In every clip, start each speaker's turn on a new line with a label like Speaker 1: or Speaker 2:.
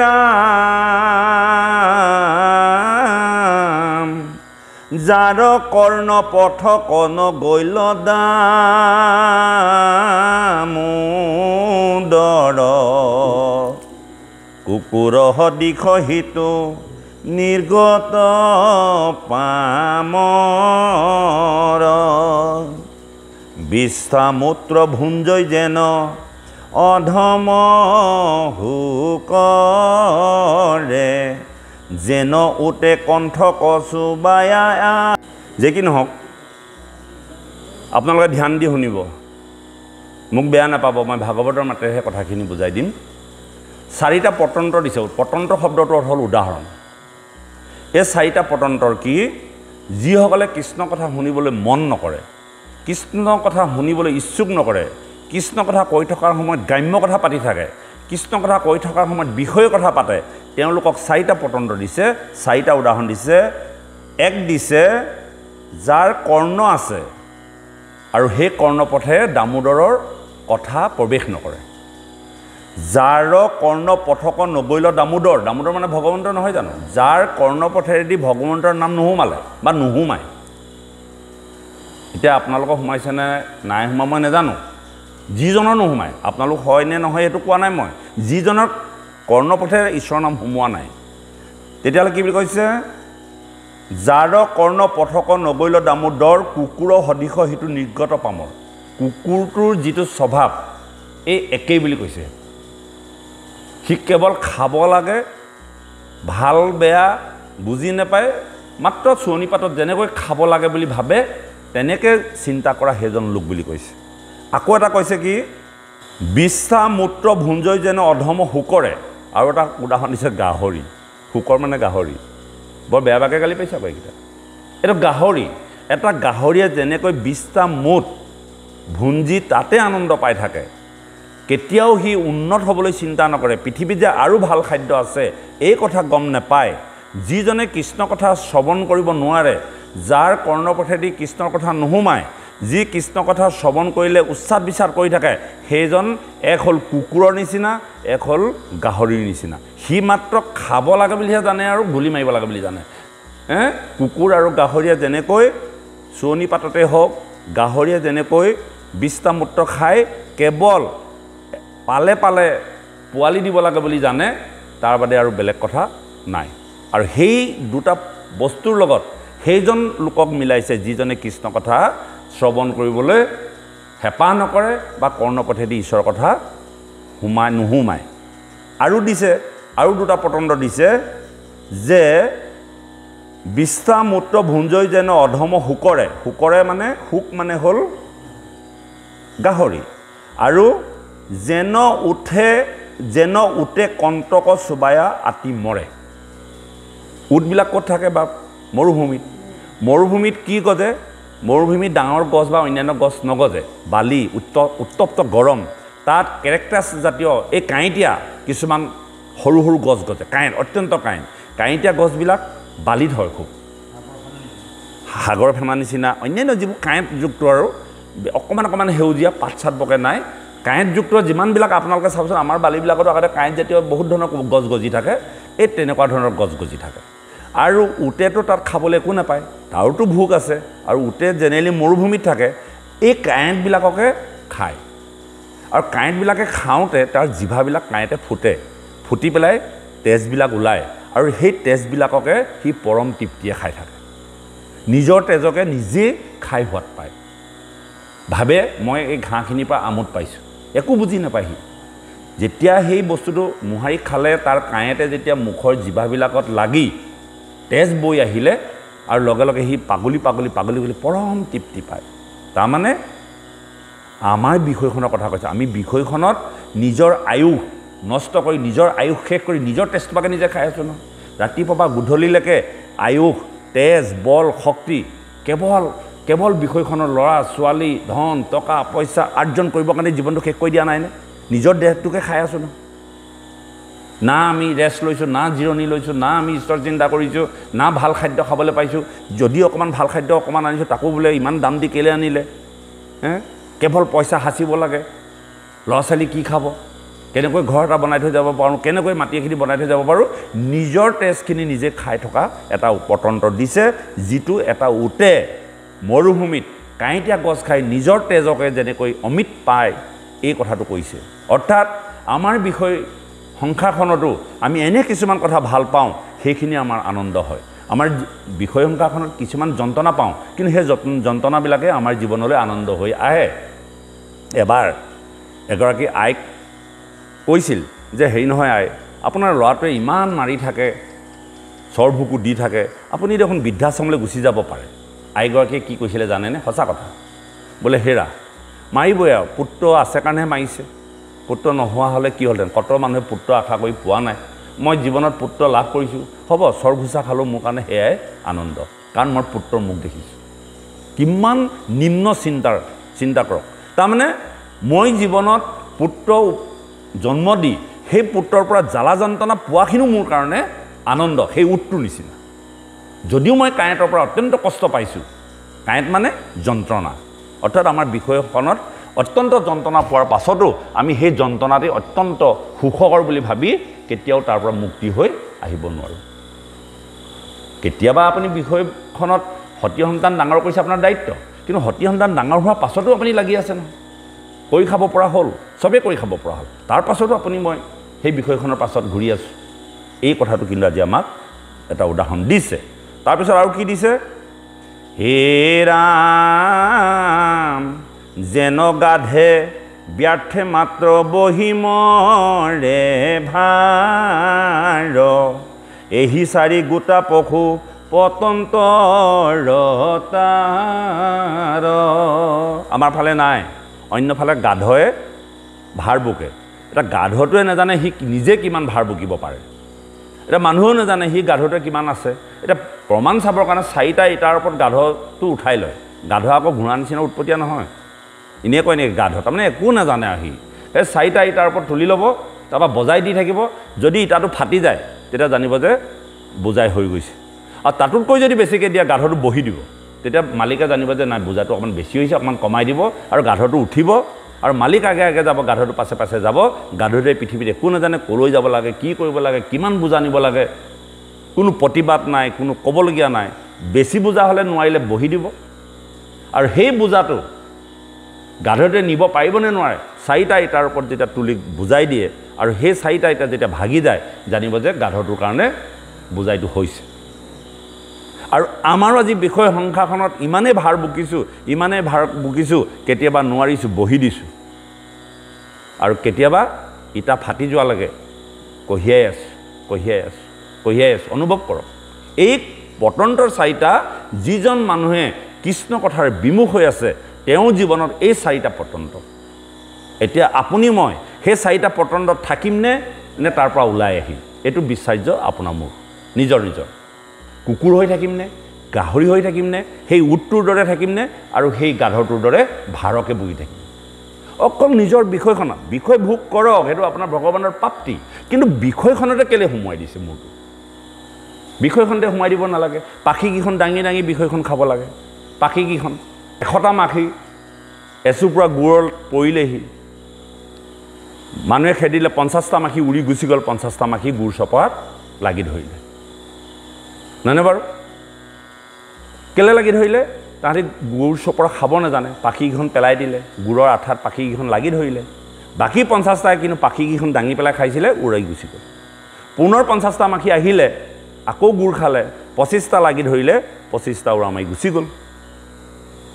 Speaker 1: ৰাম যাৰ কৰ্ণ পথ কন গৈল দামোদৰ কুকুৰ সদিশ হিতু নিৰ্গত পামৰ বিশ্বামূত্ৰ ভুঞ্জয় যেন অধম হুকৰে যেন উতে কণ্ঠ কচুবায়া যে কি নহওক আপোনালোকে ধ্যান দি শুনিব মোক বেয়া নাপাব মই ভাগৱতৰ মাতেহে কথাখিনি বুজাই দিম চাৰিটা পতন্ত্ৰ দিছে পতন্ত্ৰ শব্দটো অৰ্থ হ'ল উদাহৰণ এই চাৰিটা পতন্তৰ কি যিসকলে কৃষ্ণ কথা শুনিবলৈ মন নকৰে কৃষ্ণ কথা শুনিবলৈ ইচ্ছুক নকৰে কৃষ্ণ কথা কৈ থকাৰ সময়ত গ্ৰাম্য কথা পাতি থাকে কৃষ্ণ কথা কৈ থকাৰ সময়ত বিষয় কথা পাতে তেওঁলোকক চাৰিটা পতন্ত্ৰ দিছে চাৰিটা উদাহৰণ দিছে এক দিছে যাৰ কৰ্ণ আছে আৰু সেই কৰ্ণপথে দামোদৰৰ কথা প্ৰৱেশ নকৰে যাৰ কৰ্ণ পথক নগৈল দামোদৰ দামোদৰ মানে ভগৱন্ত নহয় জানো যাৰ কৰ্ণপথেৰেদি ভগৱন্তৰ নাম নুহুমালে বা নুহুমায় এতিয়া আপোনালোকক সোমাইছেনে নাই সোমা মই নাজানো যিজনৰ নুহুমায় আপোনালোক হয় নে নহয় এইটো কোৱা নাই মই যিজনৰ কৰ্ণপথেৰে ঈশ্বৰৰ নাম সোমোৱা নাই তেতিয়াহ'লে কি বুলি কৈছে যাৰ কৰ্ণ পথক নগৈল দামোদৰ কুকুৰ সদিশ হিতু নিৰ্গত পামৰ কুকুৰটোৰ যিটো স্বভাৱ এই একেই বুলি কৈছে সি কেৱল খাব লাগে ভাল বেয়া বুজি নাপায় মাত্ৰ চুৱনি পাতত যেনেকৈ খাব লাগে বুলি ভাবে তেনেকৈ চিন্তা কৰা সেইজন লোক বুলি কৈছে আকৌ এটা কৈছে কি বিশ্বামূত্ৰ ভুঞ্জয় যেন অধম হুকৰে আৰু এটা উদাহৰণ দিছে গাহৰি হুকৰ মানে গাহৰি বৰ বেয়া বেয়াকৈ গালি পাইছে আকৌ এইকেইটা এইটো গাহৰি এটা গাহৰিয়ে যেনেকৈ বিশ্বামূত ভুঞ্জি তাতে আনন্দ পাই থাকে কেতিয়াও সি উন্নত হ'বলৈ চিন্তা নকৰে পৃথিৱীত যে আৰু ভাল খাদ্য আছে এই কথা গম নাপায় যিজনে কৃষ্ণ কথা শ্ৰৱণ কৰিব নোৱাৰে যাৰ কৰ্ণপথেদি কৃষ্ণৰ কথা নুহুমায় যি কৃষ্ণ কথা শ্ৰৱণ কৰিলে উচ্চাত বিচাৰ কৰি থাকে সেইজন এক হ'ল কুকুৰৰ নিচিনা এক হ'ল গাহৰিৰ নিচিনা সি মাত্ৰ খাব লাগে বুলিহে জানে আৰু গুলি মাৰিব লাগে বুলি জানে কুকুৰ আৰু গাহৰিয়ে যেনেকৈ চুৱনি পাততে হওক গাহৰিয়ে যেনেকৈ বিশ্বামূত্ৰ খাই কেৱল পালে পালে পোৱালি দিব লাগে বুলি জানে তাৰ বাদে আৰু বেলেগ কথা নাই আৰু সেই দুটা বস্তুৰ লগত সেইজন লোকক মিলাইছে যিজনে কৃষ্ণ কথা শ্ৰৱণ কৰিবলৈ হেঁপাহ নকৰে বা কৰ্ণপথেদি ঈশ্বৰৰ কথা নুহুমায় আৰু দিছে আৰু দুটা পতন্ত্ৰ দিছে যে বিশ্বামূত্ৰ ভুঞ্জয় যেন অধম হুকৰে হুকৰে মানে হুক মানে হ'ল গাহৰি আৰু যেন উঠে কণ্টক চুবায়া আতি মৰে উটবিলাক ক'ত থাকে বা মৰুভূমিত কি গজে মৰুভূমিত ডাঙৰ গছ বা অন্যান্য গছ নগজে বালি উত্তপ্ত গৰম তাত কেৰেক্টাছ জাতীয় এই কাঁইটীয়া কিছুমান সৰু সৰু গছ গজে অত্যন্ত কাঁইটীয়া গছবিলাক বালিত হয় খুব সাগৰ ফেমা নিচিনা অন্যান্য যিবোৰ কাঁইটযুক্ত আৰু অকণমান সেউজীয়া পাত চাত বকে নাই কাঁইটযুক্ত যিমানবিলাক আপোনালোকে চাবচোন আমাৰ বালিবিলাকতো আগতে কাঁইট জাতীয় বহুত ধৰণৰ গছ গজি থাকে এই তেনেকুৱা ধৰণৰ গছ গজি থাকে আৰু উটেতো তাত খাবলৈ একো নাপায় তাৰোতো ভোক আছে আৰু উটে জেনেৰেলি মৰুভূমিত থাকে এই কাঁইটবিলাককে খায় আৰু কাঁইটবিলাকে খাওঁতে তাৰ জিভাবিলাক কাঁইটে ফুটি পেলাই তেজবিলাক ওলায় আৰু সেই তেজবিলাককে সি পৰম তৃপ্তিয়ে খাই থাকে নিজৰ তেজকে নিজে খাই সোৱাদ পায় ভাবে মই এই ঘাঁহখিনিৰ পৰা আমোদ পাইছোঁ একো বুজি নাপায় সি যেতিয়া সেই বস্তুটো মোহাৰি খালে তাৰ কাঁইটে যেতিয়া মুখৰ জিভাবিলাকত লাগি তেজ বৈ আহিলে আৰু লগে লগে সি পাগলি পৰম তৃপ্তি পায় তাৰমানে আমাৰ বিষয়খনৰ কথা কৈছে আমি বিষয়খনত নিজৰ আয়ুস নষ্ট কৰি নিজৰ আয়ুস শেষ কৰি নিজৰ তেজটোকে নিজে খাই আছোঁ ন ৰাতিপুৱা পৰা গধূলিলৈকে আয়ুস তেজ বল শক্তি কেৱল বিষয়খনৰ ল'ৰা ছোৱালী ধন টকা পইচা আৰ্জন কৰিবৰ কাৰণে জীৱনটো শেষ কৰি দিয়া নাইনে নিজৰ দেহটোকে খাই আছোঁ ন না আমি ৰেষ্ট লৈছোঁ না জিৰণি লৈছোঁ না আমি ঈশ্বৰ চিন্তা কৰিছোঁ না ভাল খাদ্য খাবলৈ পাইছোঁ যদি অকণমান ভাল খাদ্য অকণমান আনিছোঁ তাকো বোলে ইমান দাম দি কেলৈ আনিলে কেৱল পইচা সাঁচিব লাগে ল'ৰা ছোৱালী কি খাব কেনেকৈ ঘৰ এটা বনাই থৈ যাব পাৰোঁ, কেনেকৈ মাটি এখিনি বনাই থৈ যাব পাৰোঁ, নিজৰ তেজখিনি নিজে খাই থকা এটা পতন্ত্ৰ দিছে, যিটো এটা উটে মৰুভূমিত কাঁইটীয়া গছ খাই নিজৰ তেজকে যেনেকৈ অমিত পায়, এই কথাটো কৈছে। অৰ্থাৎ আমাৰ বিষয় সংসাৰখনতো আমি এনে কিছুমান কথা ভাল পাওঁ, সেইখিনি আমাৰ আনন্দ হয়। আমাৰ বিষয় সংসাৰখনত কিছুমান যন্ত্ৰণা পাওঁ, কিন্তু সেই যন্ত্ৰণাবিলাকে আমাৰ জীৱনলৈ আনন্দ হৈ আহে। এবাৰ এগৰাকী আইক কৈছিল যে হেৰি নহয় আই, আপোনাৰ ল'ৰাটোৱে ইমান মাৰি থাকে, চৰ ভুকু দি থাকে, আপুনি দেখোন বৃদ্ধাশ্ৰমলৈ গুচি যাব পাৰে। আইগৰাকীয়ে কি কৈছিলে জানেনে? সঁচা কথা, বোলে হেৰা মাৰিবই আৰু, পুত্ৰ আছে কাৰণেহে মাৰিছে, পুত্ৰ নোহোৱা হ'লে কি হ'লহেঁতেন? কত মানুহে পুত্ৰ আশা কৰি পোৱা নাই, মই জীৱনত পুত্ৰ লাভ কৰিছোঁ, হ'ব চৰ ঘোচা খালোঁ, মোৰ কাৰণে সেয়াই আনন্দ, কাৰণ মই পুত্ৰৰ মুখ দেখিছোঁ। কিমান নিম্ন চিন্তা কৰক। তাৰমানে মই জীৱনত পুত্ৰ জন্ম দি সেই পুত্ৰৰ পৰা জ্বালা যন্ত্ৰণা পোৱাখিনিও মোৰ কাৰণে আনন্দ, সেই উটটোৰ নিচিনা। যদিও মই কাঁইটৰ পৰা অত্যন্ত কষ্ট পাইছোঁ, কাঁইট মানে যন্ত্ৰণা, অৰ্থাৎ আমাৰ বিষয়খনত অত্যন্ত যন্ত্ৰণা পোৱাৰ পাছতো আমি সেই যন্ত্ৰণাটি অত্যন্ত সুখকৰ বুলি ভাবি কেতিয়াও তাৰ পৰা মুক্তি হৈ আহিব নোৱাৰোঁ। কেতিয়াবা আপুনি বিষয়খনত সতি সন্তান ডাঙৰ কৰিছে, আপোনাৰ দায়িত্ব, কিন্তু সতি সন্তান ডাঙৰ হোৱাৰ পাছতো আপুনি লাগি আছে নহয়, কৰি খাব পৰা হ'ল, চবেই কৰি খাব পৰা হ'ল, তাৰ পাছতো আপুনি মই সেই বিষয়খনৰ পাছত ঘূৰি আছোঁ। এই কথাটো কিন্তু আজি আমাক এটা উদাহৰণ দিছে। তাৰপিছত আৰু কি দিছে? হে ৰাম যেন গাধে ব্যৰ্থে মাত্ৰ বহি মৰে ভাৰ, এহি চাৰি গোটা পশু পতন্তৰ। আমাৰ ফালে নাই, অন্য ফালে গাধয়ে ভাৰ বুকে। এটা গাধটোৱে নাজানে সি নিজে কিমান ভাৰ বুকিব পাৰে, এটা মানুহেও নাজানে সি গাধটোৱে কিমান আছে। এতিয়া প্ৰমাণ চাবৰ কাৰণে 4টা ইটাৰ ওপৰত গাধটো উঠাই লয়। গাধ আকৌ ঘোঁৰা নিচিনা উৎপতীয়া নহয়, এনেই কয় নেকি গাধ, তাৰমানে একো নাজানে। আহি সেই 4টা ইটাৰ ওপৰত তুলি ল'ব, তাৰপৰা বজাই দি থাকিব। যদি ইটাটো ফাটি যায় তেতিয়া জানিব যে বোজাই হৈ গৈছে, আৰু তাতোতকৈ যদি বেছিকৈ দিয়া গাধটো বহি দিব, তেতিয়া মালিকে জানিব যে নাই বোজাটো অকণমান বেছি হৈছে, অকণমান কমাই দিব, আৰু গাধটো উঠিব, আৰু মালিক আগে আগে যাব, গাধটো পাছে পাছে যাব। গাধটোৱে পৃথিৱীত একো নাজানে, ক'লৈ যাব লাগে, কি কৰিব লাগে, কিমান বোজা নিব লাগে, কোনো প্ৰতিবাদ নাই, কোনো ক'বলগীয়া নাই। বেছি বোজা হ'লে নোৱাৰিলে বহি দিব, আৰু সেই বোজাটো গাধটোৱে নিব পাৰিবনে নোৱাৰে, 4টা ইটাৰ ওপৰত যেতিয়া তুলি বুজাই দিয়ে, আৰু সেই 4টা ইটা যেতিয়া ভাগি যায়, জানিব যে গাধটোৰ কাৰণে বুজাইটো হৈছে। আৰু আমাৰো আজি বিষয় সংখ্যাখনত ইমানেই ভাৰ বুকিছোঁ, কেতিয়াবা নোৱাৰিছোঁ, বহি দিছোঁ, আৰু কেতিয়াবা ইটা ফাটি যোৱালৈকে কঢ়িয়াই আছোঁ। অনুভৱ কৰক, এই পতন্তৰ 4টা যিজন মানুহে কৃষ্ণ কথাৰ বিমুখ হৈ আছে, তেওঁ জীৱনত এই 4টা পতন্ত্ৰ। এতিয়া আপুনি মই সেই 4টা পতন্ত্ৰত থাকিমনে নে তাৰ পৰা ওলাই আহিম? এইটো বিচাৰ্য আপোনাৰ মোৰ নিজৰ। কুকুৰ হৈ থাকিমনে, গাহৰি হৈ থাকিমনে, সেই উটটোৰ দৰে থাকিমনে, আৰু সেই গাধটোৰ দৰে ভাৰকে বহি থাকিম? অকল নিজৰ বিষয়খনত বিষয় ভোগ কৰক, সেইটো আপোনাৰ ভগৱানৰ প্ৰাপ্তি, কিন্তু বিষয়খনতে কেলৈ সোমোৱাই দিছে মোৰটো? বিষয়খনতে সোমাই দিব নালাগে। পাখিকেইখন দাঙি দাঙি বিষয়খন খাব লাগে। পাখিকেইখন 100টা মাখি এচুপুৰা গুড়ত পৰিলেহি, মানুহে খেদিলে, 50টা মাখি উৰি গুচি গ'ল, 50টা মাখি গুড় চপৰাত লাগি ধৰিলে, নহয়নে বাৰু? কেলৈ লাগি ধৰিলে? তাহাঁতি গুড় চপৰা খাব নাজানে, পাখিকেইখন পেলাই দিলে, গুড়ৰ আঠাত পাখিকেইখন লাগি ধৰিলে। বাকী 50টাই কিন্তু পাখিকেইখন দাঙি পেলাই খাইছিলে, উৰাই গুচি গ'ল। পুনৰ 50টা মাখি আহিলে, আকৌ গুড় খালে, 25টা লাগি ধৰিলে, 25টা উৰা মাৰি গুচি গ'ল।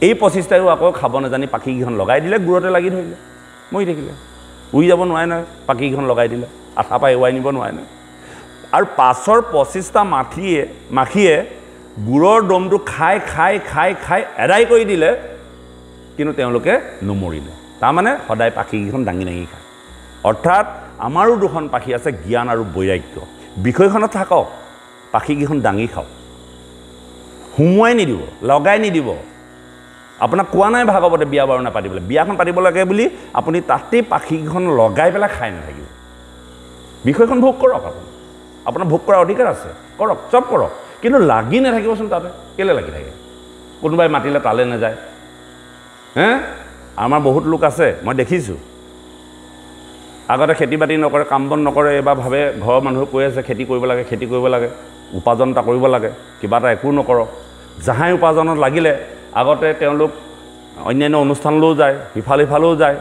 Speaker 1: এই 25টাইও আকৌ খাব নাজানি পাখিকেইখন লগাই দিলে, গুড়তে লাগি ধৰিলে, মৰি থাকিলে। উৰি যাব নোৱাৰে নহয়, পাখিকেইখন লগাই দিলে, আঠা পৰা এৰুৱাই নিব নোৱাৰে নহয়। আৰু পাছৰ 25টা মাখিয়ে গুড়ৰ দমটো খাই এদাই কৰি দিলে, কিন্তু তেওঁলোকে নমৰিলে। তাৰমানে সদায় পাখিকেইখন দাঙি দাঙি খায়। অৰ্থাৎ আমাৰো দুখন পাখি আছে, জ্ঞান আৰু বৈৰাগ্য। বিষয়খনত থাকক, পাখিকেইখন দাঙি খাওক, সোমোৱাই নিদিব, লগাই নিদিব। আপোনাক কোৱা নাই ভাগৱতে বিয়া বাৰু নাপাতিবলৈ, বিয়াখন পাতিব লাগে বুলি আপুনি তাতেই পাখিকেইখন লগাই পেলাই খাই নাথাকিব। বিষয়খন ভোগ কৰক, আপোনাৰ ভোগ কৰাৰ অধিকাৰ আছে, কৰক, চব কৰক, কিন্তু লাগি নাথাকিবচোন তাতে। কেলৈ লাগি থাকে? কোনোবাই মাতিলে তালৈ নাযায়। আমাৰ বহুত লোক আছে, মই দেখিছোঁ, আগতে খেতি বাতি নকৰে, কাম বন নকৰে, এবাৰ ভাবে ঘৰৰ মানুহে কৈ আছে খেতি কৰিব লাগে, উপাৰ্জন এটা কৰিব লাগে, কিবা এটা একো নকৰক। যাহাই উপাৰ্জনত লাগিলে আগতে তেওঁলোক অন্যান্য অনুষ্ঠানলৈও যায়, সিফালেও যায়,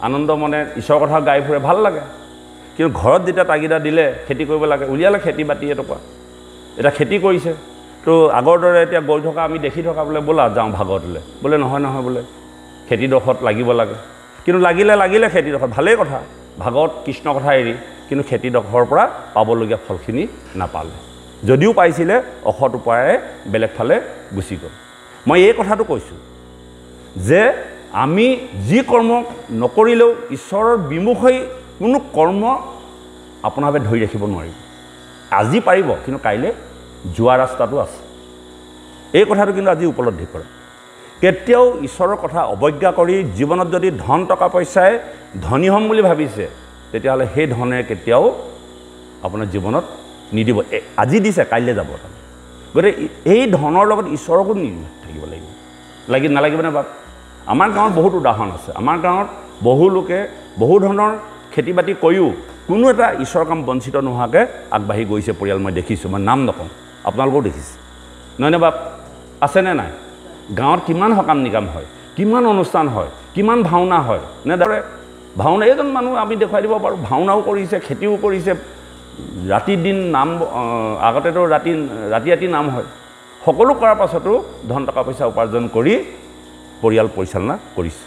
Speaker 1: আনন্দ মনে ঈশ্বৰৰ কথা গাই ফুৰে, ভাল লাগে। কিন্তু ঘৰত যেতিয়া তাগিদা দিলে খেতি কৰিব লাগে, উলিয়ালে খেতি বাতি এটকা, এতিয়া খেতি কৰিছে। তো আগৰ দৰে এতিয়া গৈ থকা আমি দেখি থকা বোলে ব'লা যাওঁ ভাগৱতলৈ, বোলে নহয় বোলে খেতিডোখৰত লাগিব লাগে। কিন্তু লাগিলে খেতিডোখৰত ভালেই কথা, ভাগৱত কৃষ্ণ কথা এৰি, কিন্তু খেতিডোখৰৰ পৰা পাবলগীয়া ফলখিনি নাপালে। যদিও পাইছিলে অসৎ উপায়েৰে বেলেগ ফালে গুচি গ'ল। মই এই কথাটো কৈছোঁ যে আমি যি কৰ্ম নকৰিলেও ঈশ্বৰৰ বিমুখ হৈ কোনো কৰ্ম আপোনাৰ বাবে ধৰি ৰাখিব নোৱাৰিব। আজি পাৰিব, কিন্তু কাইলৈ যোৱা ৰাস্তাটো আছে। এই কথাটো কিন্তু আজি উপলব্ধি কৰে। কেতিয়াও ঈশ্বৰৰ কথা অৱজ্ঞা কৰি জীৱনত যদি ধন টকা পইচাই ধনী হ'ম বুলি ভাবিছে, তেতিয়াহ'লে সেই ধনে কেতিয়াও আপোনাৰ জীৱনত নিদিব। আজি দিছে, কাইলৈ যাব। গতিকে এই ধনৰ লগত ঈশ্বৰকো থাকিব লাগিব, নালাগিবনে বাপ? আমাৰ গাঁৱত বহুত উদাহৰণ আছে। আমাৰ গাঁৱত বহু লোকে বহু ধৰণৰ খেতি বাতি কৰিও কোনো এটা ঈশ্বৰৰ কাম বঞ্চিত নোহোৱাকৈ আগবাঢ়ি গৈছে পৰিয়াল মই দেখিছোঁ। মই নাম নকওঁ, আপোনালোকেও দেখিছে, নহয়নে বাপ? আছেনে নাই? গাঁৱত কিমান সকাম নিকাম হয়, কিমান অনুষ্ঠান হয়, কিমান ভাওনা হয়, নে দৰে ভাওনা এজন মানুহ আমি দেখুৱাই দিব পাৰোঁ, ভাওনাও কৰিছে, খেতিও কৰিছে, ৰাতি দিন নাম, আগতেতো ৰাতি নাম হয়, সকলো কৰাৰ পাছতো ধন টকা পইচা উপাৰ্জন কৰি পৰিয়াল পৰিচালনা কৰিছে।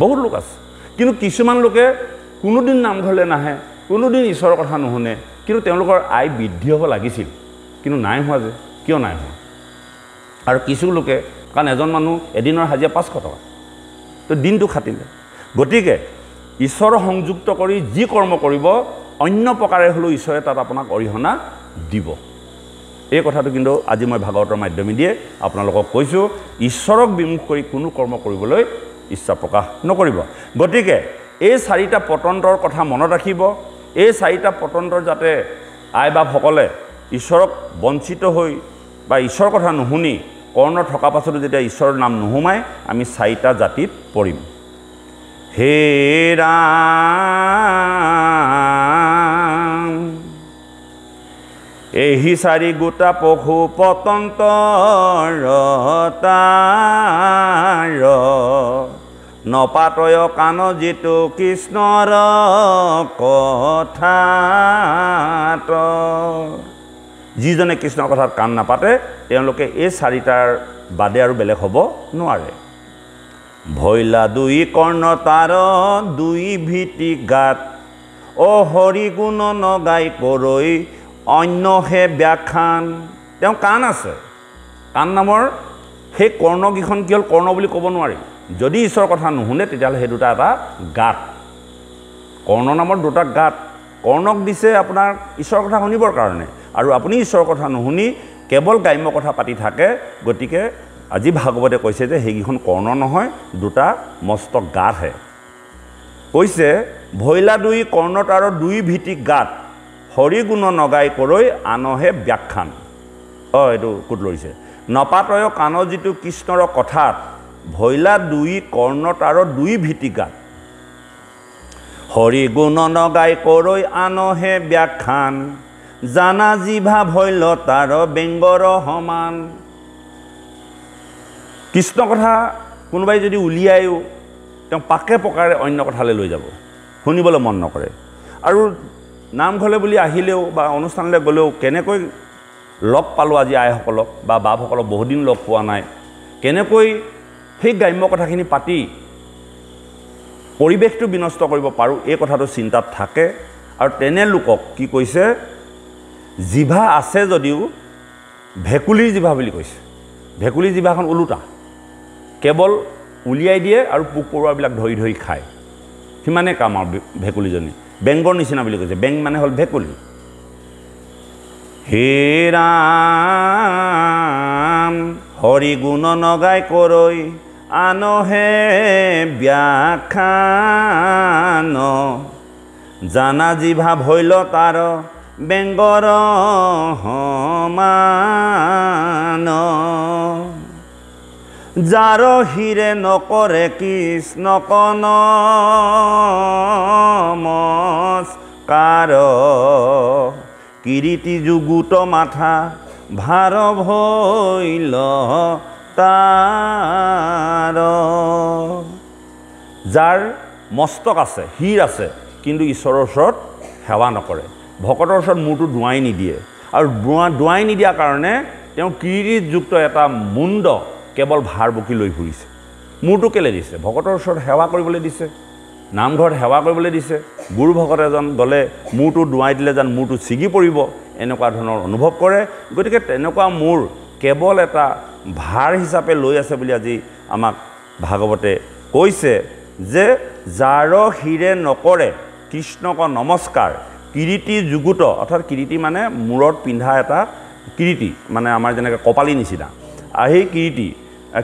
Speaker 1: বহুত লোক আছে। কিন্তু কিছুমান লোকে কোনোদিন নামঘৰলৈ নাহে, কোনোদিন ঈশ্বৰৰ কথা নুশুনে, কিন্তু তেওঁলোকৰ আয় বৃদ্ধি হ'ব লাগিছিল, কিন্তু নাই হোৱা যে। কিয় নাই হোৱা? আৰু কিছু লোকে, কাৰণ এজন মানুহ এদিনৰ হাজিৰা 500 টকা, তো দিনটো খাটিলে। গতিকে ঈশ্বৰ সংযুক্ত কৰি যি কৰ্ম কৰিব, অন্য প্ৰকাৰে হ'লেও ঈশ্বৰে তাত আপোনাক অৰিহণা দিব। এই কথাটো কিন্তু আজি মই ভাগৱতৰ মাধ্যমে দিয়ে আপোনালোকক কৈছোঁ, ঈশ্বৰক বিমুখ কৰি কোনো কৰ্ম কৰিবলৈ ইচ্ছা প্ৰকাশ নকৰিব। গতিকে এই 4টা পতন্তৰ কথা মনত ৰাখিব। এই 4টা পতন্তৰ যাতে আই বাপসকলে ঈশ্বৰক বঞ্চিত হৈ বা ঈশ্বৰৰ কথা নুশুনি কৰ্ণ থকা পাছতো যেতিয়া ঈশ্বৰৰ নাম নুসুমাই আমি 4টা জাতিত পৰিম। হে ৰাম, এহি 4 গোটা পশু পতন্তৰ তাৰ, নপাতয় কাণ যিটো কৃষ্ণৰ কথাত। যিজনে কৃষ্ণৰ কথাত কাণ নাপাতে তেওঁলোকে এই 4টাৰ বাদে আৰু বেলেগ হ'ব নোৱাৰে। ভৈলা 2 কৰ্ণ তাৰ 2 ভীতি গাত, অ হৰি গুণ নগাই কৰৈ অন্যহে ব্যাখ্যান। তেওঁ কাণ আছে, কাণ নামৰ সেই কৰ্ণকেইখন কি হ'ল, কৰ্ণ বুলি ক'ব নোৱাৰি। যদি ঈশ্বৰৰ কথা নুশুনে তেতিয়াহ'লে সেই দুটা এটা গাত, কৰ্ণ নামৰ 2টা গাত। কৰ্ণক দিছে আপোনাৰ ঈশ্বৰৰ কথা শুনিবৰ কাৰণে, আৰু আপুনি ঈশ্বৰৰ কথা নুশুনি কেৱল গ্ৰাম্য কথা পাতি থাকে। গতিকে আজি ভাগৱতে কৈছে যে সেইকেইখন কৰ্ণ নহয়, 2টা মস্ত গাতহে। কৈছে ভৈলা 2 কৰ্ণ তাৰ 2 ভীতি গাত, হৰি গুণ নগাই কৰৈ আনহে ব্যাখ্যান। এইটো কোট লৰিছে। নপাতয় কাণ যিটো কৃষ্ণৰ কথাত, ভৈলা 2 কৰ্ণ তাৰ 2 ভীতি গাত, হৰি গুণ নগাই কৰৈ আনহে ব্যাখ্যান, জানা জিভা ভৈল তাৰ বেংগৰ সমান। কৃষ্ণ কথা কোনোবাই যদি উলিয়ায়ো তেওঁ পাকে পকাৰে অন্য কথালৈ লৈ যাব, শুনিবলৈ মন নকৰে। আৰু নামঘৰলৈ বুলি আহিলেও বা অনুষ্ঠানলৈ গ'লেও কেনেকৈ লগ পালোঁ আজি আইসকলক বা বাপসকলক বহুদিন লগ পোৱা নাই, কেনেকৈ সেই গ্ৰাম্য কথাখিনি পাতি পৰিৱেশটো বিনষ্ট কৰিব পাৰোঁ, এই কথাটো চিন্তাত থাকে। আৰু তেনে লোকক কি কৈছে, জিভা আছে যদিও ভেকুলীৰ জিভা বুলি কৈছে। ভেকুলীৰ জিভাখন ওলোটা, কেৱল উলিয়াই দিয়ে আৰু পোক পৰুৱাবিলাক ধৰি ধৰি খায়, সিমানেই কাম আৰু ভেকুলীজনী। বেংগৰ নিচিনা বুলি কৈছে, বেং মানে হ'ল ভেকুলী। হে ৰাম, হৰি গুণ নগাই কৰৈ আনহে ব্যাখ্যান, জানা জিভা ভৈল তাৰ বেংগৰ সমান, যাৰ হিৰে নকৰে কৃষ্ণক নমস্কাৰ কিৰীতি যুগুত মাথা ভাৰ ভৈল তাৰ যাৰ মস্তক আছে শিৰ আছে কিন্তু ঈশ্বৰৰ ওচৰত সেৱা নকৰে ভকতৰ ওচৰত মূৰটো দুৱাই নিদিয়ে আৰু দুৱাই নিদিয়াৰ কাৰণে তেওঁ কিৰীটযুক্ত এটা মুণ্ড কেৱল ভাৰ বকি লৈ ফুৰিছে মূৰটো কেলে দিছে ভকতৰ ওচৰত সেৱা কৰিবলৈ দিছে নামঘৰত সেৱা কৰিবলৈ দিছে গুৰু ভকত এজন গ'লে মূৰটো দুৱাই দিলে যেন মূৰটো ছিগি পৰিব এনেকুৱা ধৰণৰ অনুভৱ কৰে গতিকে তেনেকুৱা মূৰ কেৱল এটা ভাৰ হিচাপে লৈ আছে বুলি আজি আমাক ভাগৱতে কৈছে যে যাৰ হিৰে নকৰে কৃষ্ণক নমস্কাৰ কিৰীতি যুগুত অৰ্থাৎ কিৰীতি মানে মূৰত পিন্ধা এটা কিৰীতি মানে আমাৰ যেনেকৈ কপালী নিচিনা আৰু সেই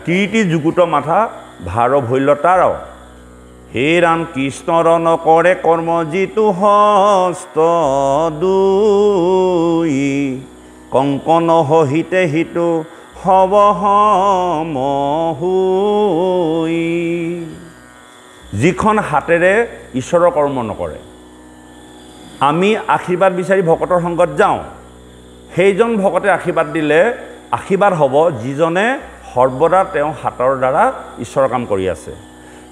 Speaker 1: কিৰীতি যুগুত মাথা ভাৰ ভৈল তাৰ হে ৰাম কৃষ্ণৰ নকৰে কৰ্ম যিটো হস্ত দুই কংকন সহিতে হিতু হব সমহুই যিখন হাতেৰে ঈশ্বৰৰ কৰ্ম নকৰে আমি আশীৰ্বাদ বিচাৰি ভকতৰ সংগত যাওঁ সেইজন ভকতে আশীৰ্বাদ দিলে আশীৰ্বাদ হ'ব যিজনে সৰ্বদা তেওঁ হাতৰ দ্বাৰা ঈশ্বৰৰ কাম কৰি আছে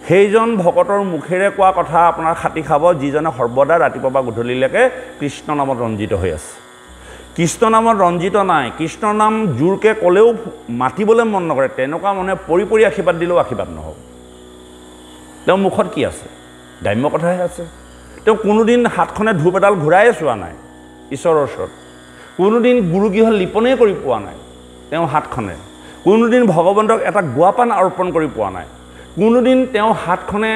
Speaker 1: সেইজন ভকতৰ মুখেৰে কোৱা কথা আপোনাৰ খাতি খাব যিজনে সৰ্বদা ৰাতিপুৱা বা গধূলিলৈকে কৃষ্ণ নামত ৰঞ্জিত হৈ আছে কৃষ্ণ নামত ৰঞ্জিত নাই কৃষ্ণ নাম জোৰকৈ ক'লেও মাতিবলৈ মন নকৰে তেনেকুৱা মানুহে পৰি পৰি আশীৰ্বাদ দিলেও আশীৰ্বাদ নহ'ব তেওঁ মুখত কি আছে গ্ৰাম্য কথাহে আছে তেওঁ কোনোদিন হাতখনে ধূপ এডাল ঘূৰাই চোৱা নাই ঈশ্বৰৰ ওচৰত কোনোদিন গুৰুগৃহ লিপনেই কৰি পোৱা নাই তেওঁ হাতখনে কোনোদিন ভগৱন্তক এটা গুৱাপান অৰ্পণ কৰি পোৱা নাই কোনোদিন তেওঁ হাতখনে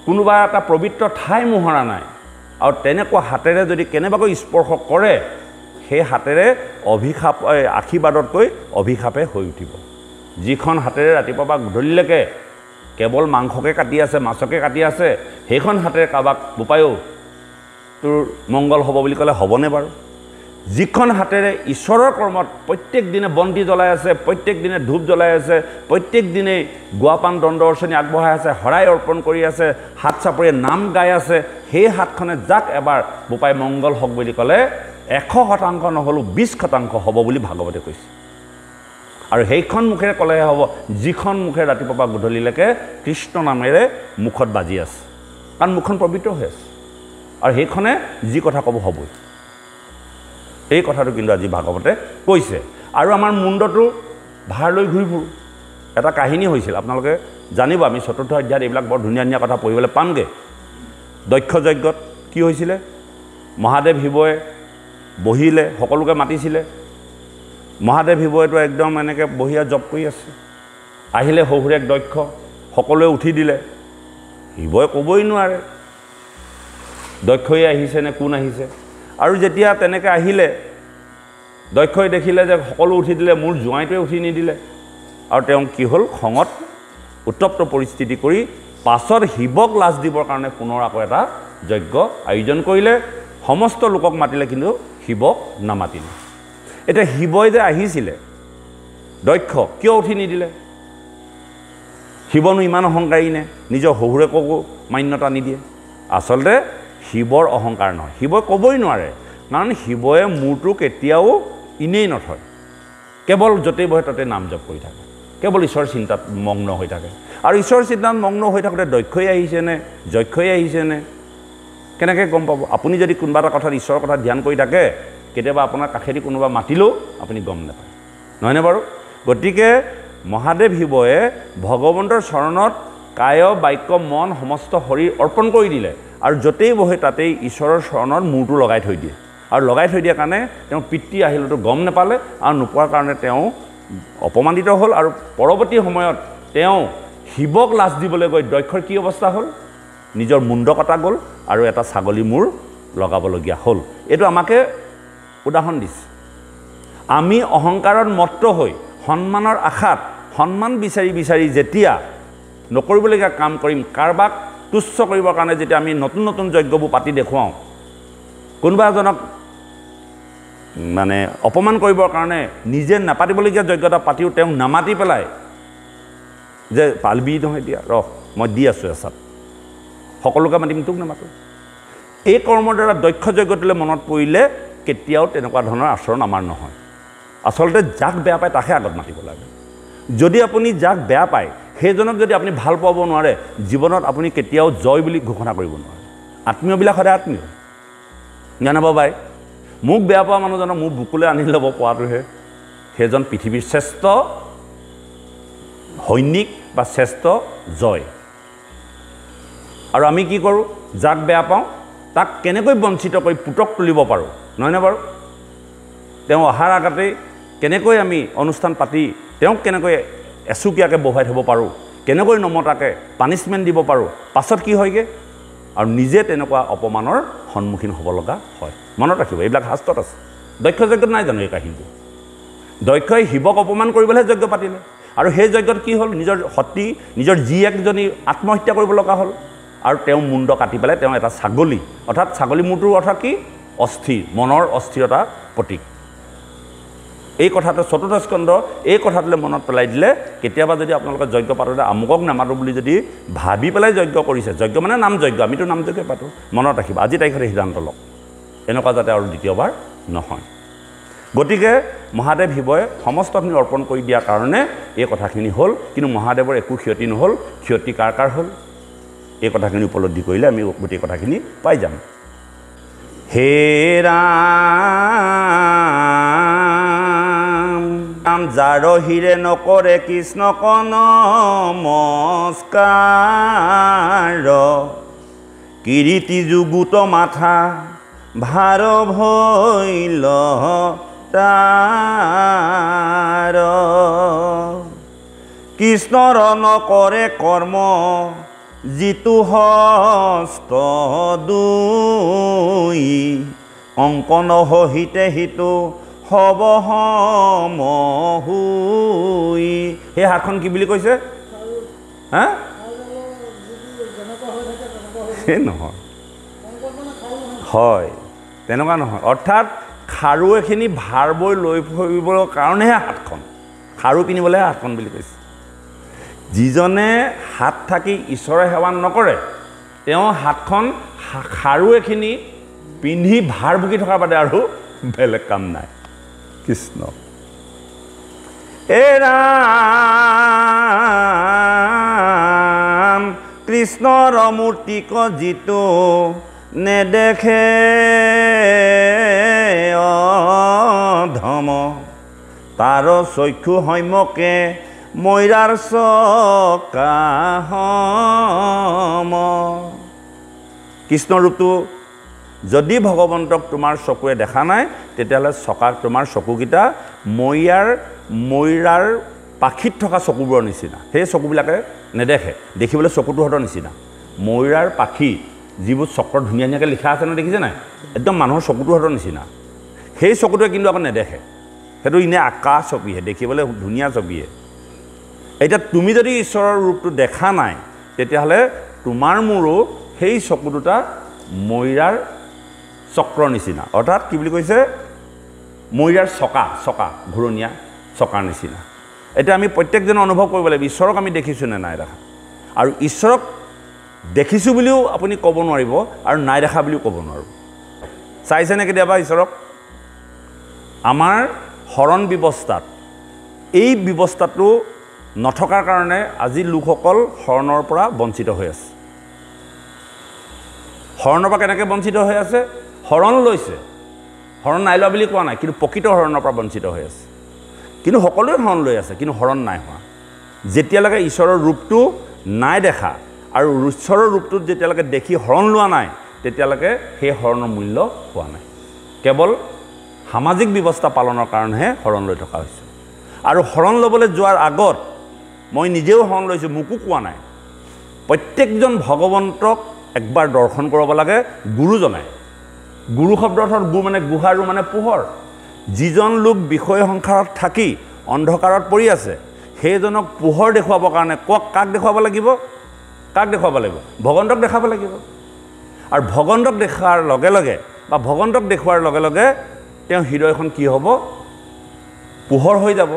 Speaker 1: কোনোবা এটা পবিত্ৰ ঠাই মোহৰা নাই আৰু তেনেকুৱা হাতেৰে যদি কেনেবাকৈ স্পৰ্শ কৰে সেই হাতেৰে অভিশাপ আশীৰ্বাদতকৈ অভিশাপে হৈ উঠিব যিখন হাতেৰে ৰাতিপুৱা বা গধূলিলৈকে কেৱল মাংসকে কাটি আছে মাছকে কাটি আছে সেইখন হাতেৰে কাৰোবাক বোপায়ো তোৰ মংগল হ'ব বুলি ক'লে হ'বনে বাৰু যিখন হাতেৰে ঈশ্বৰৰ কৰ্মত প্ৰত্যেক দিনে বন্তি জ্বলাই আছে প্ৰত্যেক দিনে ধূপ জ্বলাই আছে প্ৰত্যেক দিনে গুৱাপান দণ্ড অৰ্চনী আগবঢ়াই আছে শৰাই অৰ্পণ কৰি আছে হাত চাপৰিয়ে নাম গাই আছে সেই হাতখনে যাক এবাৰ বোপাই মংগল হওক বুলি ক'লে 100% নহ'লেও 20% হ'ব বুলি ভাগৱতে কৈছে আৰু সেইখন মুখেৰে ক'লেহে হ'ব যিখন মুখে ৰাতিপুৱা পৰা গধূলিলৈকে কৃষ্ণ নামেৰে মুখত বাজি আছে কাৰণ মুখখন পবিত্ৰ হৈ আছে আৰু সেইখনে যি কথা ক'ব হ'বই এই কথাটো কিন্তু আজি ভাগৱতে কৈছে আৰু আমাৰ মুণ্ডটো ভাৰ লৈ ঘূৰি ফুৰোঁ এটা কাহিনী হৈছিল আপোনালোকে জানিব আমি চতুৰ্থ অধ্যায়ত এইবিলাক বৰ ধুনীয়া ধুনীয়া কথা পঢ়িবলৈ পামগৈ দক্ষ যজ্ঞত কি হৈছিলে মহাদেৱ শিৱই বহিলে সকলোকে মাতিছিলে মহাদেৱ শিৱইটো একদম এনেকৈ বহিয়া জপ কৰি আছে আহিলে শহুৰেক দক্ষ সকলোৱে উঠি দিলে শিৱই ক'বই নোৱাৰে দক্ষই আহিছে নে কোন আহিছে আৰু যেতিয়া তেনেকৈ আহিলে দক্ষই দেখিলে যে সকলো উঠি দিলে মোৰ জোঁৱাইটোৱে উঠি নিদিলে আৰু তেওঁ কি হ'ল খঙত উত্তপ্ত পৰিস্থিতি কৰি পাছত শিৱক লাজ দিবৰ কাৰণে পুনৰ আকৌ এটা যজ্ঞ আয়োজন কৰিলে সমস্ত লোকক মাতিলে কিন্তু শিৱক নামাতিলে এতিয়া শিৱই যে আহিছিলে দক্ষ কিয় উঠি নিদিলে শিৱনো ইমান অহংকাৰী নে নিজৰ শহুৰেককো মান্যতা নিদিয়ে আচলতে শিৱৰ অহংকাৰ নহয় শিৱই ক'বই নোৱাৰে কাৰণ শিৱয়ে মূৰটো কেতিয়াও ইনেই নথয় কেৱল য'তেই বহে ততে নাম জপ কৰি থাকে কেৱল ঈশ্বৰ চিন্তাত মগ্ন হৈ থাকে আৰু ঈশ্বৰ চিন্তাত মগ্ন হৈ থাকোঁতে দক্ষই আহিছেনে যক্ষই আহিছেনে কেনেকৈ গম পাব আপুনি যদি কোনোবা এটা কথাত ঈশ্বৰৰ কথা ধ্যান কৰি থাকে কেতিয়াবা আপোনাৰ কাষেদি কোনোবা মাতিলেও আপুনি গম নাপায় নহয়নে বাৰু গতিকে মহাদেৱ শিৱয়ে ভগৱন্তৰ চৰণত কায় বাক্য মন সমস্ত শৰীৰ অৰ্পণ কৰি দিলে আৰু য'তেই বহে তাতেই ঈশ্বৰৰ চৰণত মূৰটো লগাই থৈ দিয়ে আৰু লগাই থৈ দিয়াৰ কাৰণে তেওঁ পিতৃ আহিলেতো গম নাপালে আৰু নোপোৱাৰ কাৰণে তেওঁ অপমানিত হ'ল আৰু পৰৱৰ্তী সময়ত তেওঁ শিৱক লাজ দিবলৈ গৈ দক্ষৰ কি অৱস্থা হ'ল নিজৰ মুণ্ড কটা গ'ল আৰু এটা ছাগলী মূৰ লগাবলগীয়া হ'ল এইটো আমাকে উদাহৰণ দিছে আমি অহংকাৰত মত্ত হৈ সন্মানৰ আশাত সন্মান বিচাৰি বিচাৰি যেতিয়া নকৰিবলগীয়া কাম কৰিম কাৰোবাক তুচ্ছ কৰিবৰ কাৰণে যেতিয়া আমি নতুন নতুন যজ্ঞবোৰ পাতি দেখুৱাওঁ কোনোবা এজনক মানে অপমান কৰিবৰ কাৰণে নিজে নাপাতিবলগীয়া যজ্ঞতা পাতিও তেওঁক নামাতি পেলাই যে পালবি নহয় এতিয়া ৰহ মই দি আছোঁ এচাত সকলোকে মাতিম তোক নামাতো এই কৰ্মৰ দ্বাৰা দক্ষ যজ্ঞটোলৈ মনত পৰিলে কেতিয়াও তেনেকুৱা ধৰণৰ আচৰণ আমাৰ নহয় আচলতে যাক বেয়া পায় তাকহে আগত মাতিব লাগে যদি আপুনি যাক বেয়া পায় সেইজনক যদি আপুনি ভাল পাব নোৱাৰে জীৱনত আপুনি কেতিয়াও জয় বুলি ঘোষণা কৰিব নোৱাৰে আত্মীয়বিলাক সদায় আত্মীয় জানাব বাই মোক বেয়া পোৱা মানুহজনক মোৰ বুকুলৈ আনি ল'ব পোৱাটোহে সেইজন পৃথিৱীৰ শ্ৰেষ্ঠ সৈনিক বা শ্ৰেষ্ঠ জয় আৰু আমি কি কৰোঁ যাক বেয়া পাওঁ তাক কেনেকৈ বঞ্চিত কৰি পুতক তুলিব পাৰোঁ নহয়নে বাৰু তেওঁ অহাৰ আগতেই কেনেকৈ আমি অনুষ্ঠান পাতি তেওঁক কেনেকৈ এচুকীয়াকৈ বহাই থ'ব পাৰোঁ কেনেকৈ নমতাকৈ পানিছমেণ্ট দিব পাৰোঁ পাছত কি হয়গৈ আৰু নিজে তেনেকুৱা অপমানৰ সন্মুখীন হ'ব লগা হয় মনত ৰাখিব এইবিলাক শাস্ত্ৰত আছে দক্ষ যজ্ঞত নাই জানো এই কাহিনীটো দক্ষই শিৱক অপমান কৰিবলৈহে যজ্ঞ পাতিলে আৰু সেই যজ্ঞত কি হ'ল নিজৰ সতী নিজৰ জীয়েকজনী আত্মহত্যা কৰিব লগা হ'ল আৰু তেওঁ মুণ্ড কাটি পেলাই তেওঁ এটা ছাগলী অৰ্থাৎ ছাগলী মূৰটোৰ অৰ্থ কি অস্থিৰ মনৰ অস্থিৰতা প্ৰতীক এই কথাটো চতুৰ্থ স্কন্ধ এই কথাটোলৈ মনত পেলাই দিলে কেতিয়াবা যদি আপোনালোকে যজ্ঞ পাতোতে আমুকক নামাতো বুলি যদি ভাবি পেলাই যজ্ঞ কৰিছে যজ্ঞ মানে নাম যজ্ঞ আমিতো নাম যজ্ঞ পাতোঁ মনত ৰাখিব আজি তাৰিখতে সিদ্ধান্ত লওক এনেকুৱা যাতে আৰু দ্বিতীয়বাৰ নহয় গতিকে মহাদেৱ শিৱই সমস্তখিনি অৰ্পণ কৰি দিয়াৰ কাৰণে এই কথাখিনি হ'ল কিন্তু মহাদেৱৰ একো ক্ষতি নহ'ল ক্ষতি কাৰ কাৰ হ'ল এই কথাখিনি উপলব্ধি কৰিলে আমি গোটেই কথাখিনি পাই যাম হে ৰাম যাৰ হিৰে নকৰে কৃষ্ণক নমস্কাৰ কিৰীতি যুগুত মাথা ভাৰ ভৈল তাৰ কৃষ্ণৰ নকৰে কৰ্ম যিটো হস্ত দুই অংকন সহিতে হিতো হব সমহুই সেই হাতখন কি বুলি কৈছে হা সেই নহয় হয় তেনেকুৱা নহয় অৰ্থাৎ খাৰু এখিনি ভাৰ বৈ লৈ ফুৰিবৰ কাৰণেহে হাতখন খাৰু পিন্ধিবলৈহে হাতখন বুলি কৈছে যিজনে হাত থাকি ঈশ্বৰৰ সেৱা নকৰে তেওঁ হাতখন খাৰু এখিনি পিন্ধি ভাৰ বুকি থকাৰ বাদে আৰু বেলেগ কাম নাই কৃষ্ণ এ ৰাম কৃষ্ণৰ মূৰ্তিক যিটো নেদেখে অধম তাৰ চক্ষু সম্যকে মৈৰাৰ চকাহম কৃষ্ণ ৰূপটো যদি ভগৱন্তক তোমাৰ চকুৱে দেখা নাই তেতিয়াহ'লে তোমাৰ চকুকেইটা মৈৰাৰ পাখিত থকা চকুবোৰৰ নিচিনা সেই চকুবিলাকে নেদেখে দেখিবলৈ চকুটোহঁতৰ নিচিনা মৈৰাৰ পাখি যিবোৰ চক্ৰত ধুনীয়া ধুনীয়াকৈ লিখা আছে ন দেখিছে নাই একদম মানুহৰ চকুটোহঁতৰ নিচিনা সেই চকুটোৱে কিন্তু আকৌ নেদেখে সেইটো ইনে আকাশ ছবিহে দেখিবলৈ ধুনীয়া ছবিহে এতিয়া তুমি যদি ঈশ্বৰৰ ৰূপটো দেখা নাই তেতিয়াহ'লে তোমাৰ মোৰো সেই চকু দুটা মৈৰাৰ চক্ৰৰ নিচিনা অৰ্থাৎ কি বুলি কৈছে মৈৰাৰ চকা ঘূৰণীয়া চকাৰ নিচিনা এতিয়া আমি প্ৰত্যেকজনে অনুভৱ কৰিব লাগিব ঈশ্বৰক আমি দেখিছোঁ নে নাই দেখা আৰু ঈশ্বৰক দেখিছোঁ বুলিও আপুনি ক'ব নোৱাৰিব আৰু নাই দেখা বুলিও ক'ব নোৱাৰিব চাইছেনে কেতিয়াবা ঈশ্বৰক আমাৰ শৰণ ব্যৱস্থাত এই ব্যৱস্থাটো নথকাৰ কাৰণে আজি লোকসকল শৰণৰ পৰা বঞ্চিত হৈ আছে শৰণৰ পৰা কেনেকৈ বঞ্চিত হৈ আছে শৰণ লৈছে শৰণ নাই লোৱা বুলি কোৱা নাই কিন্তু প্ৰকৃত শৰণৰ পৰা বঞ্চিত হৈ আছে কিন্তু সকলোৱে শৰণ লৈ আছে কিন্তু শৰণ নাই হোৱা যেতিয়ালৈকে ঈশ্বৰৰ ৰূপটো নাই দেখা আৰু ঈশ্বৰৰ ৰূপটোত যেতিয়ালৈকে দেখি শৰণ লোৱা নাই তেতিয়ালৈকে সেই শৰণৰ মূল্য হোৱা নাই কেৱল সামাজিক ব্যৱস্থা পালনৰ কাৰণেহে শৰণ লৈ থকা হৈছে আৰু শৰণ ল'বলৈ যোৱাৰ আগত মই নিজেও শৰণ লৈছোঁ মোকো কোৱা নাই প্ৰত্যেকজন ভগৱন্তক একবাৰ দৰ্শন কৰিব লাগে গুৰুজনাই গুৰু শব্দ অৰ্থত গুৰু মানে গুহা আৰু মানে পোহৰ যিজন লোক বিষয় সংসাৰত থাকি অন্ধকাৰত পৰি আছে সেইজনক পোহৰ দেখুৱাবৰ কাৰণে কাক দেখুৱাব লাগিব ভগৱন্তক দেখাব লাগিব আৰু ভগৱন্তক দেখাৰ লগে লগে বা ভগৱন্তক দেখুৱাৰ লগে লগে তেওঁ হৃদয়খন কি হ'ব পোহৰ হৈ যাব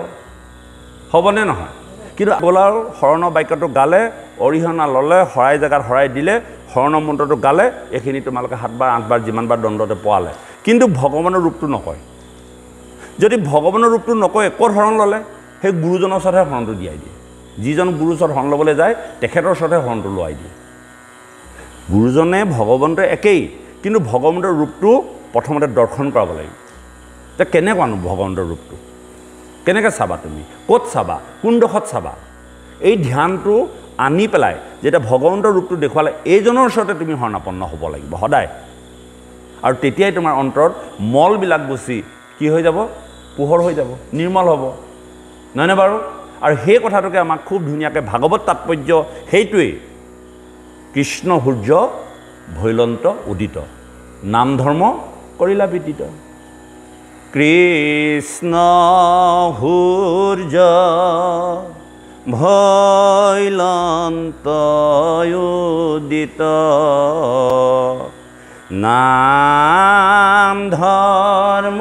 Speaker 1: হ'বনে নহয় কিন্তু আগলাৰ শৰণ বাক্যটো গালে অৰিহণা ল'লে শৰাই জেগাত শৰাই দিলে শৰণ মন্ত্ৰটো গালে এইখিনি তোমালোকে 7 বাৰ 8 বাৰ যিমানবাৰ দণ্ডতে পোৱালে কিন্তু ভগৱানৰ ৰূপটো নকয় যদি ভগৱানৰ ৰূপটো নকয় ক'ত শৰণ ল'লে সেই গুৰুজনৰ ওচৰতহে শৰণটো দিয়াই দিয়ে যিজন গুৰুৰ ওচৰত শৰণ ল'বলৈ যায় তেখেতৰ ওচৰতহে শৰণটো লোৱাই দিয়ে গুৰুজনে ভগৱন্ত একেই কিন্তু ভগৱন্তৰ ৰূপটো প্ৰথমতে দৰ্শন কৰাব লাগিব তে কেনেকুৱানো ভগৱন্তৰ ৰূপটো কেনেকৈ চাবা তুমি ক'ত চাবা কোনডোখৰত চাবা এই ধ্যানটো আনি পেলাই যেতিয়া ভগৱন্তৰ ৰূপটো দেখুৱালে এইজনৰ ওচৰতে তুমি শৰণাপন্ন হ'ব লাগিব সদায় আৰু তেতিয়াই তোমাৰ অন্তৰত মলবিলাক গুচি কি হৈ যাব পোহৰ হৈ যাব নিৰ্মল হ'ব নহয়নে বাৰু আৰু সেই কথাটোকে আমাক খুব ধুনীয়াকৈ ভাগৱত তাৎপৰ্য সেইটোৱেই কৃষ্ণ সূৰ্য ভৈলন্ত উদিত নাম ধৰ্ম কৰিলা বিদিত কৃষ্ণ সূৰ্য ভৈলন্ত উদিত নাম ধৰ্ম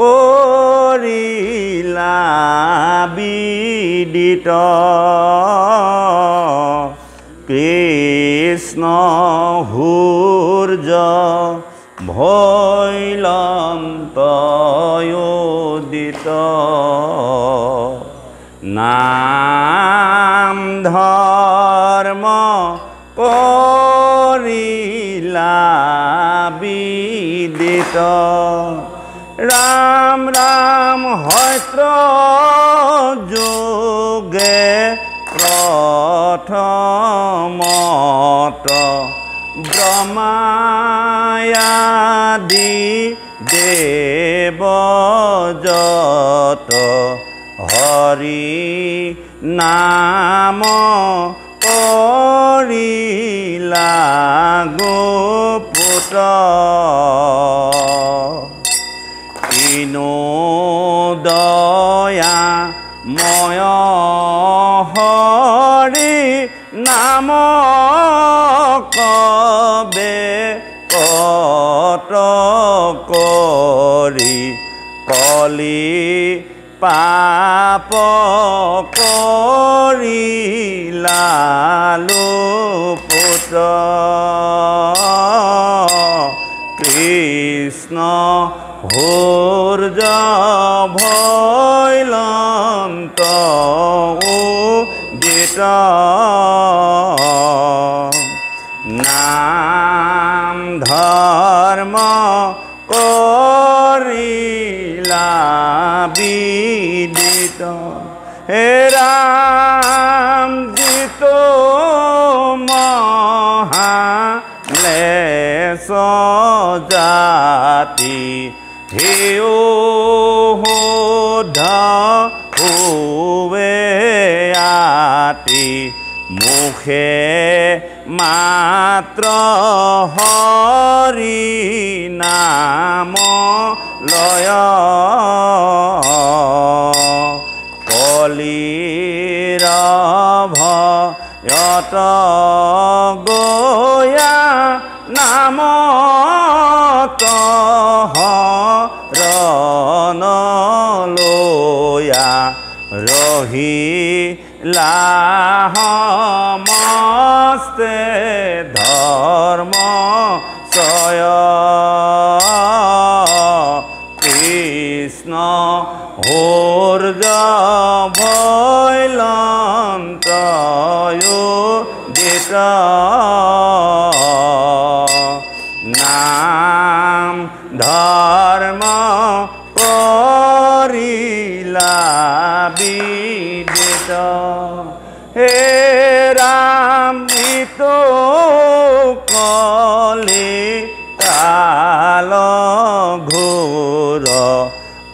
Speaker 1: কৰিলা বিদিত কৃষ্ণ সূৰ্য ভৈলন্ত উদিত নাম ধৰ্ম কৰিলা বিদিত ৰাম ৰাম হয়ত্ৰ যোগে প্ৰথমত ব্ৰহ্মায়াদি দেৱযত হৰি নাম কৰিলা গোপুত দয়া ময় হৰি নাম কবে কত কৰি কলি পাপ কৰিলা লোপুত কৃষ্ণ সূৰ্য ভৈলন্ত উদিত নাম ধৰ্ম কৰিলা বিদিত হে ৰাম জিত মহালেশ জাতি হেও হুৱে আতি মুখে মাত্ৰ হৰি নাম লয় কলিৰ ভয়ত গয়া নামত হৰণ লয়া ৰহিলা সমস্তে ধৰ্ম চয় কৃষ্ণ সূৰ্য ভৈলন্ত উদিত নাম ধৰ্ম কৰিলা বিদিত হে ৰাম নিতো কলি কাল ঘোৰ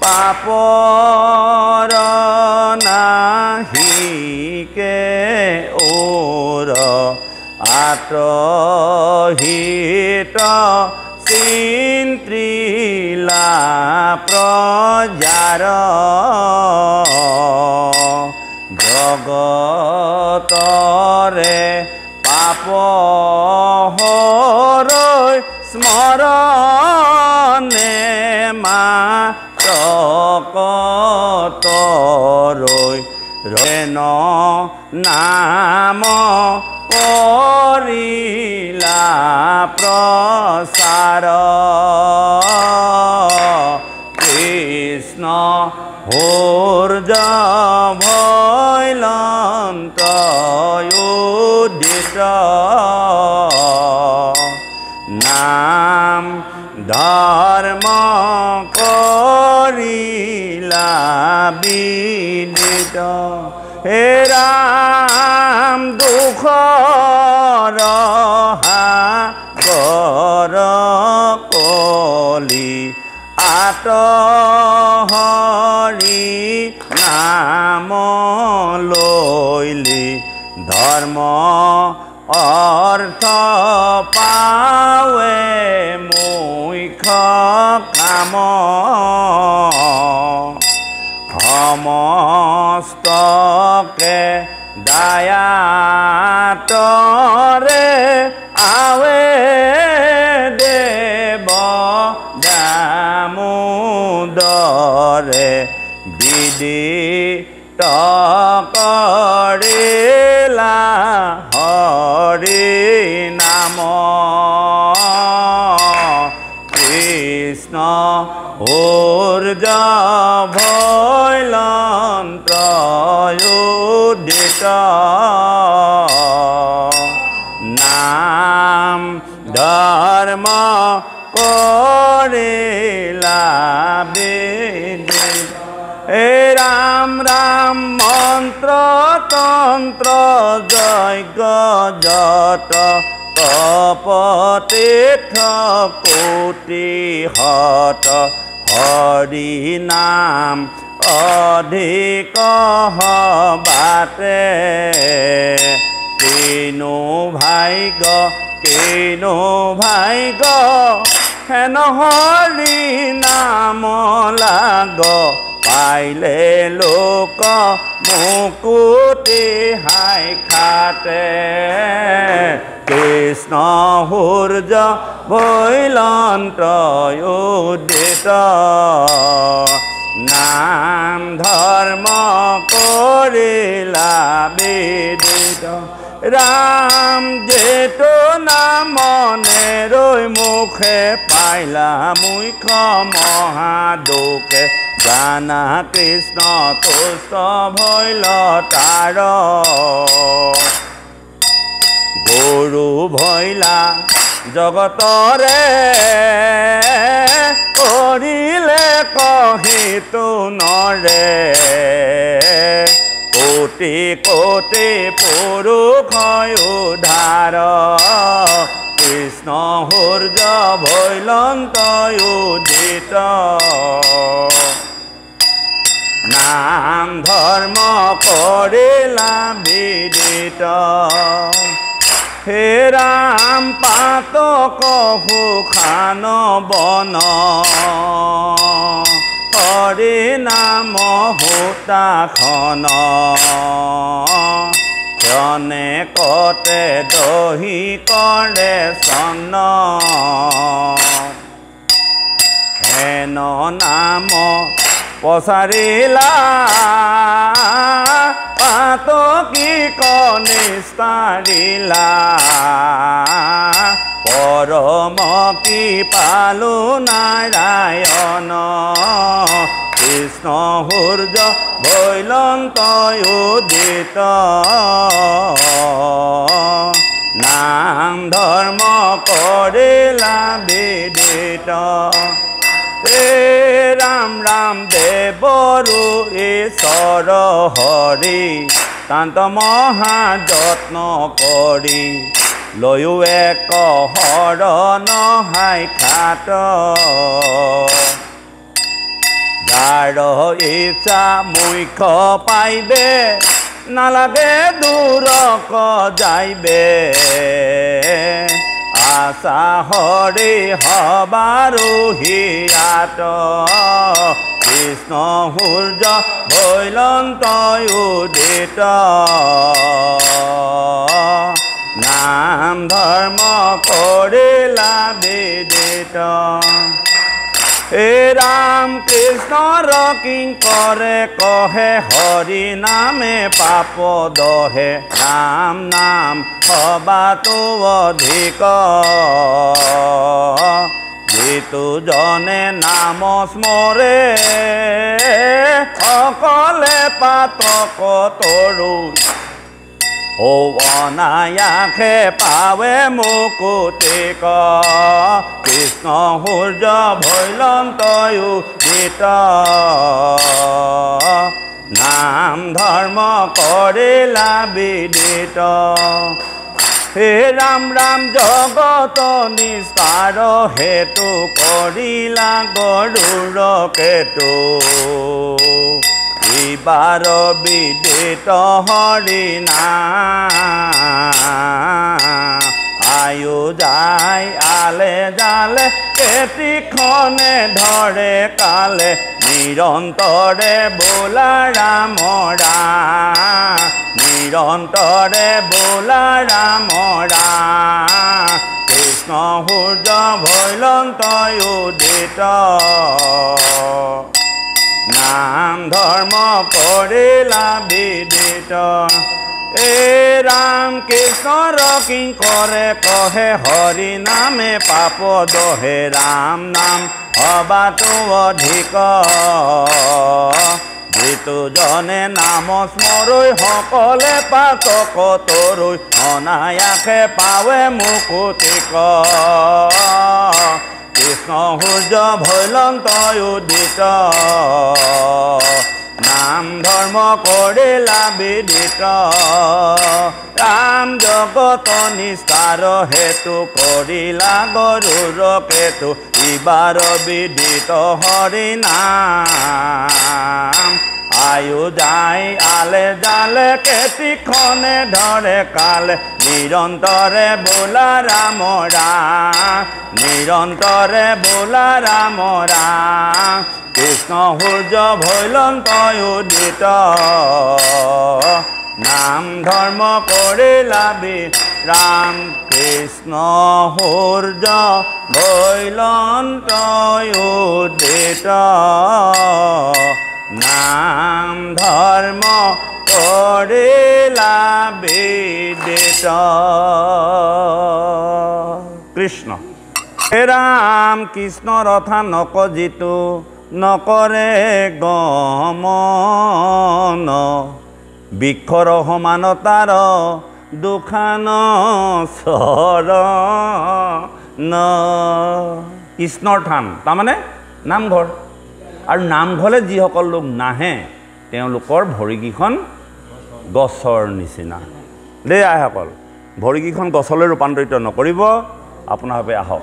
Speaker 1: পাপৰ নাহিকে ওৰ আতহিত চিন্ত্ৰিলা প্ৰজাৰ জগতৰে পাপ হৰৈ স্মৰণে মাত্ৰ কতৰৈ ৰেন নাম কৰিলা প্ৰচাৰ কৃষ্ণ সূৰ্য ভৈলন্ত উদিত নাম ধৰ্ম কৰিলা বিদিত হে ৰাম দুখৰ সাগৰ কলি আতহৰি নাম লৈলি ধৰ্ম অৰ্থ পাৱে মুখ্য কাম সমস্তকে দায়াতৰে আৱে দেৱ দামোদৰে বিদিত কৰিলা হৰি নাম কৃষ্ণ সূৰ্য ভৈলন্ত উদিত নাম ধৰ্ম কৰিলা বিদিত হে ৰাম ৰাম মন্ত্ৰ তন্ত্ৰ যজ্ঞ যত তপতীৰ্থ কোটি হত হৰি নাম অধিক বাতে কিনো ভাগ্য হেন হৰি নাম লাগ পাইলে লোক মুকুতি হাই খাতে কৃষ্ণ সূৰ্য ভৈলন্ত উদিত নাম ধৰ্ম কৰিলা বিদিত ৰাম যেটো নামনে ৰৈ মুখে পাইলা মুখ্য মহাদুখে জানা কৃষ্ণ তুষ্ট ভৈল তাৰ গৰু ভৈলা জগতৰে কৰিলে কহিতো নৰে কোটি কোটি পুৰুষ উদ্ধাৰ কৃষ্ণ সূৰ্য ভৈলন্ত উদিত নাম ধৰ্ম কৰিলা বিদিত হে ৰাম পাতক সুখান বন হৰি নাম হোতাখন ক্ষণে কতে দহি কৰে চন হেন নাম পচাৰিলা পাতকি কনিষ্টাৰিলা পৰম কি পালো নাৰায়ণ কৃষ্ণ সূৰ্য ভৈলন্ত উদিত নাম ধৰ্ম কৰিলা বিদিত হে ৰাম ৰাম দেৱৰু ঈশ্বৰ হৰি তান্ত মহা যত্ন কৰি লৈও এক হৰণ হাই খাট যাৰ ইচ্ছা মুখ্য পাইবে নালাগে দূৰক যাইবে আশা হৰি হবাৰো হিয়াত কৃষ্ণ সূৰ্য ভৈলন্ত উদিত নাম ধৰ্ম কৰিলা বিদিত হে ৰাম কৃষ্ণৰ কিংকৰে কহে হৰি নামে পাপ দহে ৰাম নাম সবাতো অধিক যিটো জনে নাম স্মৰে অকলে পাতক তৰু ও অনায়াসে পাৱে মুকুতিক কৃষ্ণ সূৰ্য ভৈলন্তয়ু গীত নাম ধৰ্ম কৰিলা বিদিত হে ৰাম ৰাম জগত নিস্তাৰ হেতু কৰিলা গৰুৰ কেতু ইবাৰ বিদিত হৰি নাম আয়ু যায় আলে জালে কেতিখনে ধৰে কালে নিৰন্তৰে বোলা ৰাম ৰাম নিৰন্তৰে বোলা ৰাম ৰাম কৃষ্ণ সূৰ্য ভৈলন্তয়ু উদিত নাম ধৰ্ম কৰিলা বিদিত এ ৰাম কৃষ্ণৰ কিংকৰে কহে হৰি নামে পাপ দহে ৰাম নাম সবাতো অধিক যিটো জনে নাম স্মৰৈ সকলে পাতক তৰৈ অনায়াসে পাৱে মুকুতিক কৃষ্ণ সূৰ্য ভৈলন্তয়ু উদিত নাম ধৰ্ম কৰিলা বিদিত ৰাম জগত নিস্তাৰ হেতু কৰিলা গৰুৰ কেতু ইবাৰ বিদিত হৰি নাম আয়ু যায় আলে জালে কেতিখনে ধৰে কালে নিৰন্তৰে বোলা ৰাম ৰাম নিৰন্তৰে বোলা ৰাম ৰাম কৃষ্ণ সূৰ্য ভৈলন্তয়ু উদিত নাম ধৰ্ম কৰিলা ৰাম কৃষ্ণ সূৰ্য ভৈলন্তয়ু উদিত নাম ধৰ্ম কৰিলা বিদিত কৃষ্ণ হে ৰাম কৃষ্ণ ৰথা নক যিটো নকৰে গমন বৃক্ষৰ সমান তাৰ দুখান চৰণ কৃষ্ণৰ থান তাৰমানে নামঘৰ আৰু নামঘৰলৈ যিসকল লোক নাহে তেওঁলোকৰ ভৰিকেইখন গছৰ নিচিনা দেই আইসকল ভৰিকেইখন গছলৈ ৰূপান্তৰিত নকৰিব আপোনালোকে আহক